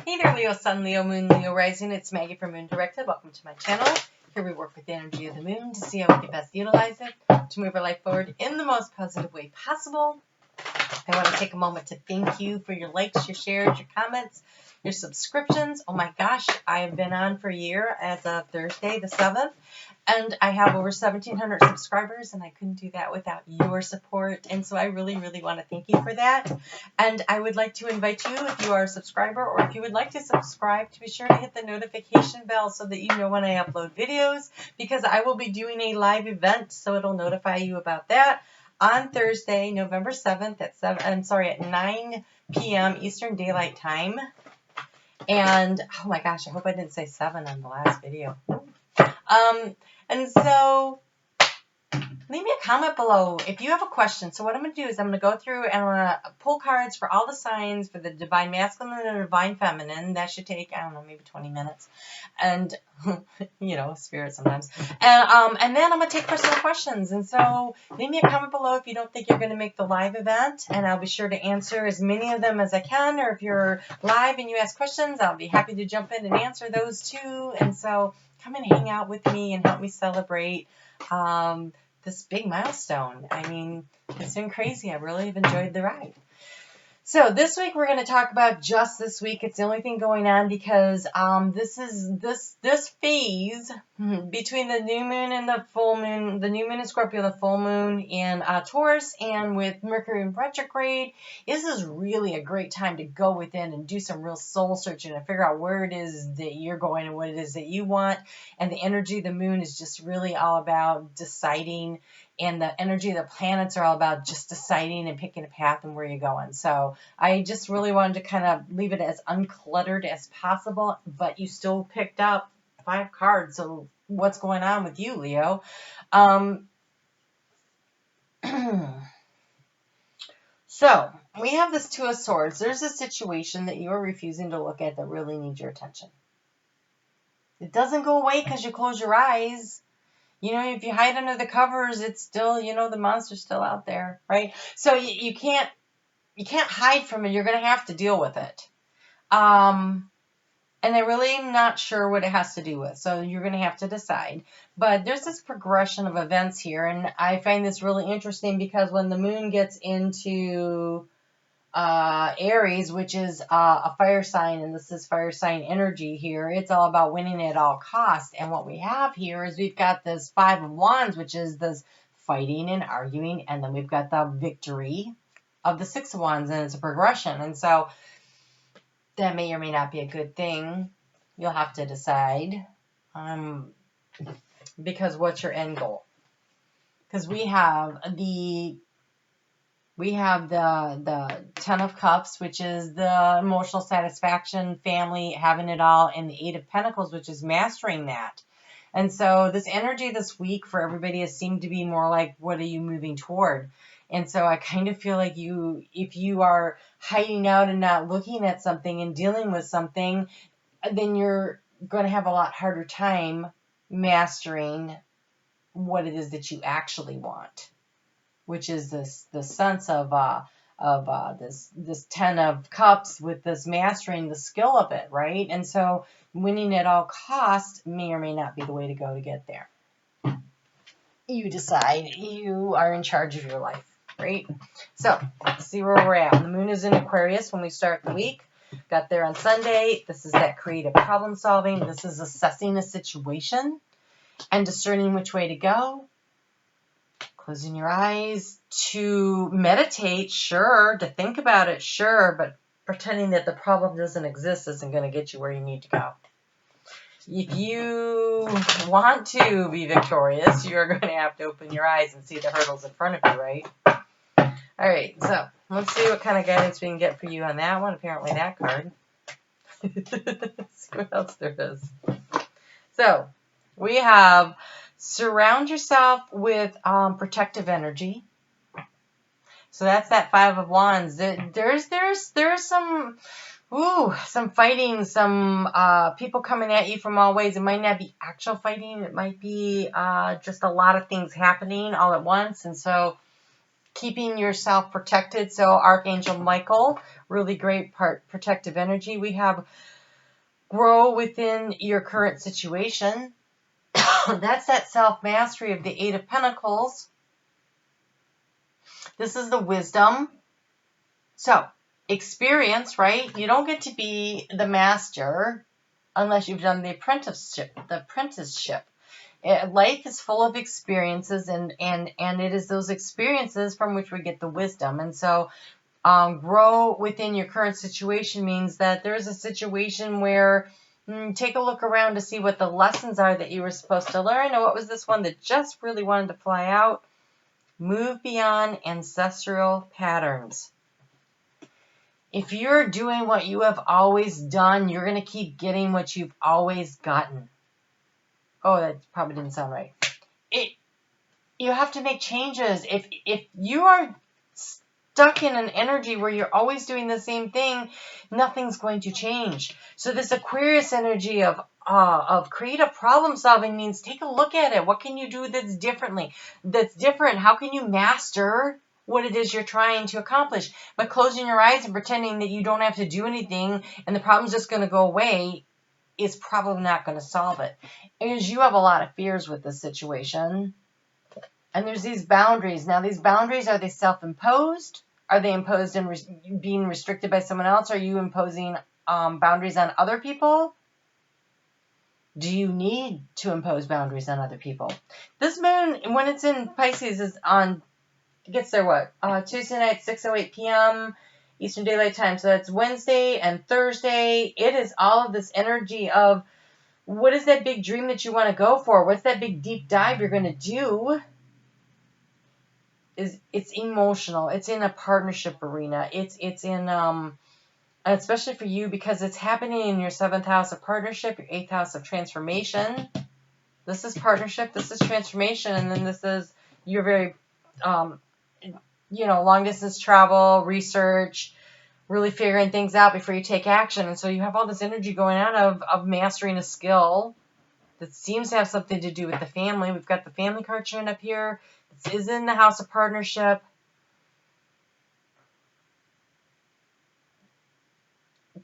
Hey there, Leo Sun, Leo Moon, Leo Rising. It's Maggie from Moon Directed. Welcome to my channel. Here we work with the energy of the moon to see how we can best utilize it to move our life forward in the most positive way possible. I want to take a moment to thank you for your likes, your shares, your comments, your subscriptions. Oh my gosh, I've been on for a year as of Thursday the 7th. And I have over 1,700 subscribers, and I couldn't do that without your support. And so I really, really want to thank you for that. And I would like to invite you, if you are a subscriber or if you would like to subscribe, to be sure to hit the notification bell so that you know when I upload videos, because I will be doing a live event, so it'll notify you about that on Thursday, November 7th at 9 p.m. Eastern Daylight Time. And oh my gosh, I hope I didn't say 7 on the last video. And so leave me a comment below if you have a question. So what I'm going to do is I'm going to go through and I'm going to pull cards for all the signs for the Divine Masculine and Divine Feminine. That should take, I don't know, maybe 20 minutes. And, you know, spirit sometimes. And then I'm going to take personal questions. And so leave me a comment below if you don't think you're going to make the live event. And I'll be sure to answer as many of them as I can. Or if you're live and you ask questions, I'll be happy to jump in and answer those too. And so come and hang out with me and help me celebrate this big milestone. I mean, it's been crazy. I really have enjoyed the ride. So this week we're going to talk about just this week. It's the only thing going on because this phase between the new moon and the full moon, the new moon in Scorpio, the full moon in Taurus, and with Mercury in retrograde, this is really a great time to go within and do some real soul searching and figure out where it is that you're going and what it is that you want. And the energy of the moon is just really all about deciding. And the energy of the planets are all about just deciding and picking a path and where you're going. So I just really wanted to kind of leave it as uncluttered as possible, but you still picked up 5 cards. So what's going on with you, Leo? So we have this Two of Swords. There's a situation that you are refusing to look at that really needs your attention. It doesn't go away because you close your eyes. You know, if you hide under the covers, it's still, you know, the monster's still out there, right? So you can't hide from it. You're going to have to deal with it. And I really am not sure what it has to do with. So you're going to have to decide. But there's this progression of events here. And I find this really interesting because when the moon gets into Aries, which is a fire sign, and this is fire sign energy here, it's all about winning at all costs. And what we have here is we've got this 5 of Wands, which is this fighting and arguing, and then we've got the victory of the 6 of Wands, and it's a progression. And so that may or may not be a good thing. You'll have to decide, because what's your end goal? Because we have the 10 of Cups, which is the emotional satisfaction, family, having it all, and the 8 of Pentacles, which is mastering that. And so this energy this week for everybody has seemed to be more like, what are you moving toward? And so I kind of feel like if you are hiding out and not looking at something and dealing with something, then you're going to have a lot harder time mastering what it is that you actually want, which is this sense of this 10 of Cups with this mastering the skill of it, right? And so winning at all costs may or may not be the way to go to get there. You decide. You are in charge of your life, right? So let's see where we're at. The moon is in Aquarius when we start the week. Got there on Sunday. This is that creative problem solving. This is assessing a situation and discerning which way to go. Closing your eyes to meditate, sure, to think about it, sure, but pretending that the problem doesn't exist isn't going to get you where you need to go. If you want to be victorious, you're going to have to open your eyes and see the hurdles in front of you, right? All right, so let's see what kind of guidance we can get for you on that one. Apparently that card. Let's see what else there is. So we have surround yourself with protective energy. So that's that 5 of Wands. There's some fighting, some people coming at you from all ways. It might not be actual fighting. It might be just a lot of things happening all at once. And so keeping yourself protected. So Archangel Michael really great protective energy. We have grow within your current situation. That's that self-mastery of the Eight of Pentacles. This is the wisdom. So, experience, right? You don't get to be the master unless you've done the apprenticeship. Life is full of experiences, and it is those experiences from which we get the wisdom. And so, grow within your current situation means that there's a situation where take a look around to see what the lessons are that you were supposed to learn. And what was this one that just really wanted to fly out? Move beyond ancestral patterns. If you're doing what you have always done, you're going to keep getting what you've always gotten. Oh, that probably didn't sound right. You have to make changes. If you are stuck in an energy where you're always doing the same thing, nothing's going to change. So this Aquarius energy of creative problem solving means take a look at it. What can you do that's different? How can you master what it is you're trying to accomplish? But closing your eyes and pretending that you don't have to do anything and the problem's just going to go away is probably not going to solve it. Because you have a lot of fears with this situation. And there's these boundaries. Now, these boundaries, are they self-imposed? Are they imposed and being restricted by someone else? Are you imposing boundaries on other people? Do you need to impose boundaries on other people? This moon, when it's in Pisces, gets there Tuesday night, 6:08 p.m. Eastern Daylight Time. So that's Wednesday and Thursday. It is all of this energy of what is that big dream that you want to go for? What's that big deep dive you're going to do? It's emotional. It's in a partnership arena. It's in especially for you because it's happening in your 7th house of partnership, your 8th house of transformation. This is partnership. This is transformation, and then this is your very long distance travel, research, really figuring things out before you take action. And so you have all this energy going on of mastering a skill that seems to have something to do with the family. We've got the family card showing up here. This is in the house of partnership.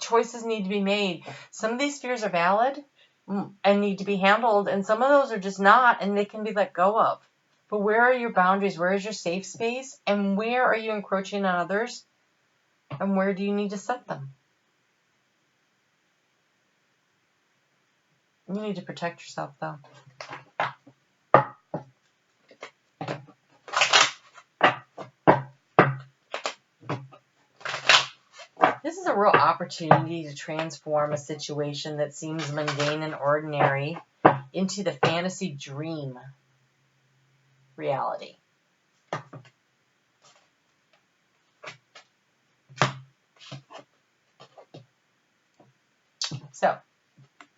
Choices need to be made. Some of these fears are valid and need to be handled, and some of those are just not, and they can be let go of. But where are your boundaries? Where is your safe space? And where are you encroaching on others? And where do you need to set them? You need to protect yourself, though. This is a real opportunity to transform a situation that seems mundane and ordinary into the fantasy dream reality. So,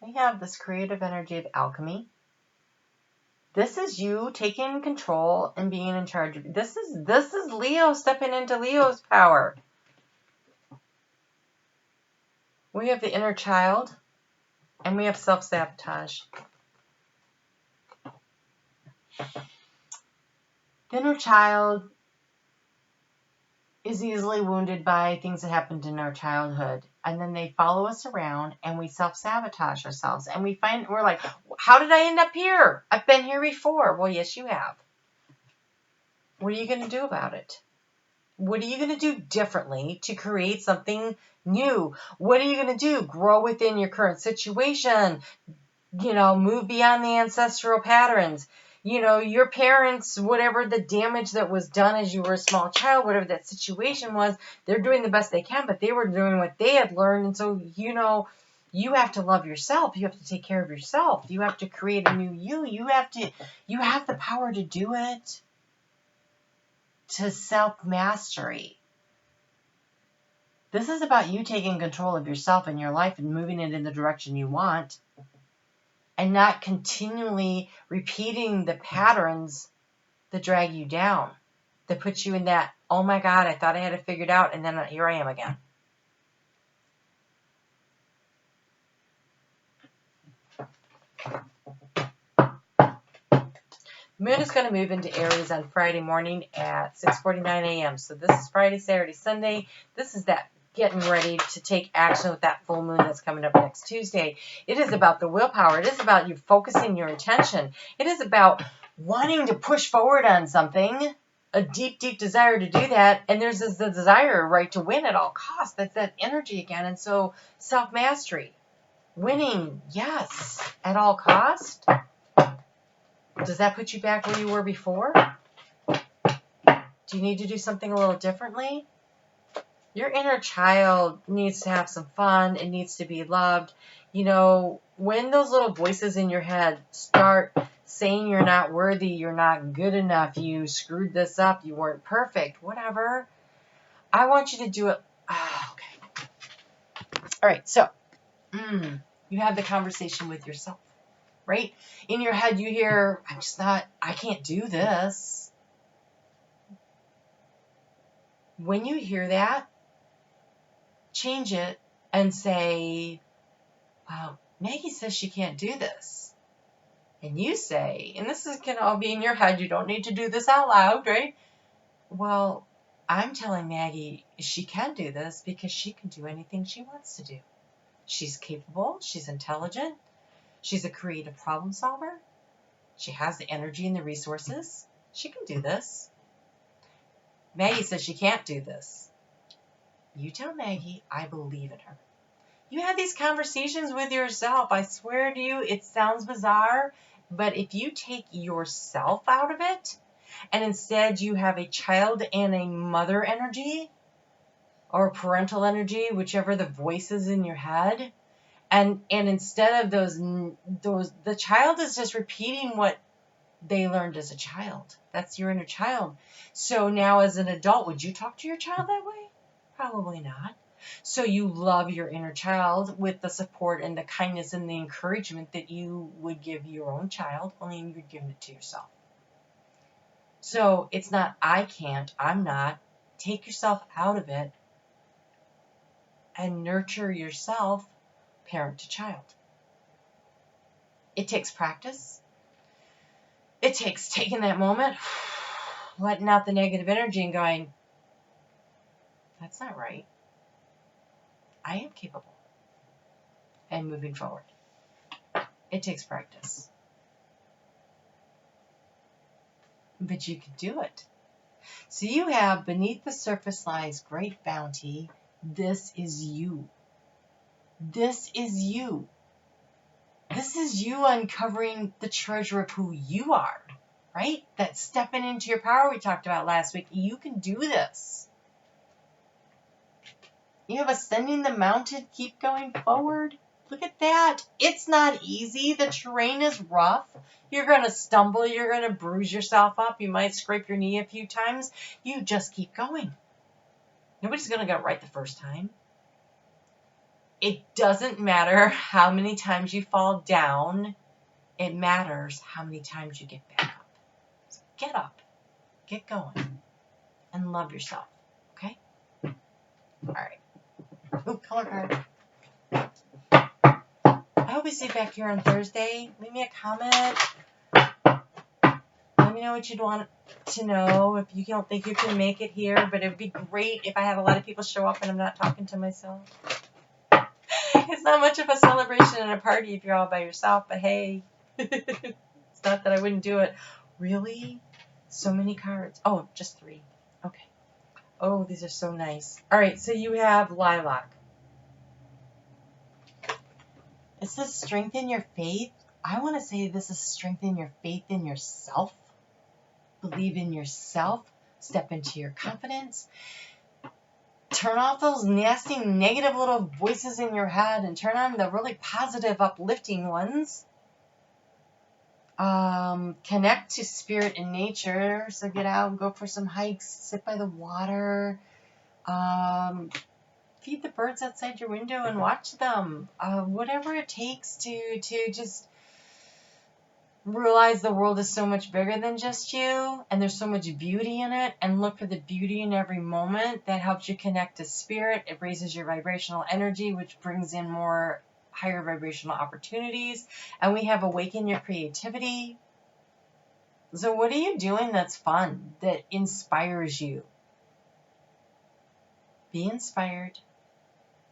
we have this creative energy of alchemy. This is you taking control and being in charge of. This is Leo stepping into Leo's power. We have the inner child, and we have self-sabotage. The inner child is easily wounded by things that happened in our childhood, and then they follow us around, and we self-sabotage ourselves, and we're like, how did I end up here? I've been here before. Well, yes, you have. What are you going to do about it? What are you going to do differently to create something new? What are you going to do? Grow within your current situation. Move beyond the ancestral patterns. Your parents, whatever the damage that was done as you were a small child, whatever that situation was, they're doing the best they can, but they were doing what they had learned. And so, you have to love yourself. You have to take care of yourself. You have to create a new you. You have the power to do it. To self-mastery. This is about you taking control of yourself and your life and moving it in the direction you want, and not continually repeating the patterns that drag you down, that put you in that, oh my God, I thought I had it figured out, and then here I am again. Moon is going to move into Aries on Friday morning at 6:49 a.m. So this is Friday, Saturday, Sunday. This is that getting ready to take action with that full moon that's coming up next Tuesday. It is about the willpower. It is about you focusing your attention. It is about wanting to push forward on something, a deep, deep desire to do that. And there's this the desire, right, to win at all costs. That's that energy again. And so self-mastery, winning, yes, at all cost. Does that put you back where you were before? Do you need to do something a little differently? Your inner child needs to have some fun. It needs to be loved. You know, when those little voices in your head start saying you're not worthy, you're not good enough, you screwed this up, you weren't perfect, whatever, I want you to do it. Okay. All right, so you have the conversation with yourself, right? In your head, you hear, I can't do this. When you hear that, change it and say, wow, Maggie says she can't do this. And you say, and this can all be in your head, you don't need to do this out loud, right? Well, I'm telling Maggie she can do this because she can do anything she wants to do. She's capable, she's intelligent, she's a creative problem solver, she has the energy and the resources, she can do this. Maggie says she can't do this. You tell Maggie, I believe in her. You have these conversations with yourself. I swear to you, it sounds bizarre, but if you take yourself out of it, and instead you have a child and a mother energy, or parental energy, whichever the voice is in your head, and instead of those, the child is just repeating what they learned as a child. That's your inner child. So now as an adult, would you talk to your child that way? Probably not. So you love your inner child with the support and the kindness and the encouragement that you would give your own child, only you're giving it to yourself. So it's not I can't, I'm not. Take yourself out of it and nurture yourself, parent to child. It takes practice. It takes taking that moment, letting out the negative energy and going, that's not right. I am capable. And moving forward. It takes practice. But you can do it. So you have beneath the surface lies great bounty. This is you. This is you. This is you uncovering the treasure of who you are, right? That stepping into your power we talked about last week. You can do this. You have ascending the mountain, keep going forward. Look at that. It's not easy. The terrain is rough. You're going to stumble. You're going to bruise yourself up. You might scrape your knee a few times. You just keep going. Nobody's going to get it right the first time. It doesn't matter how many times you fall down. It matters how many times you get back up. So get up. Get going. And love yourself. Okay? All right. Ooh, color card. I hope we see you back here on Thursday. Leave me a comment. Let me know what you'd want to know if you don't think you can make it here. But it would be great if I have a lot of people show up and I'm not talking to myself. It's not much of a celebration and a party if you're all by yourself. But hey, it's not that I wouldn't do it. Really? So many cards. Oh, just 3. Okay. Oh, these are so nice. All right, so you have lilac. It says strengthen your faith. I want to say this is strengthen your faith in yourself. Believe in yourself. Step into your confidence. Turn off those nasty, negative little voices in your head and turn on the really positive, uplifting ones. Connect to spirit and nature. So get out and go for some hikes. Sit by the water. Feed the birds outside your window and watch them. Whatever it takes to just realize the world is so much bigger than just you, and there's so much beauty in it, and look for the beauty in every moment. That helps you connect to spirit. It raises your vibrational energy, which brings in more higher vibrational opportunities. And we have awaken your creativity. So what are you doing that's fun, that inspires you? Be inspired.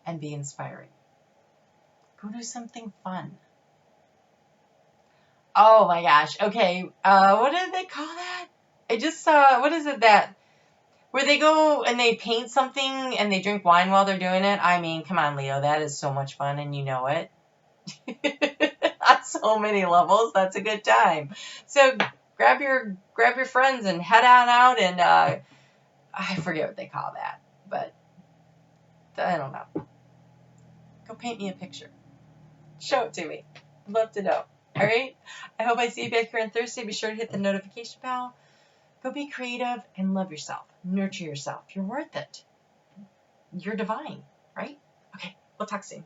and be inspiring. Go do something fun. Oh my gosh. Okay. What did they call that? I just saw, what is it that, where they go and they paint something and they drink wine while they're doing it? I mean, come on, Leo. That is so much fun and you know it. On so many levels, that's a good time. So grab your friends and head on out and I forget what they call that, but I don't know. Go paint me a picture. Show it to me. I'd love to know. All right? I hope I see you back here on Thursday. Be sure to hit the notification bell. Go be creative and love yourself. Nurture yourself. You're worth it. You're divine, right? Okay, we'll talk soon.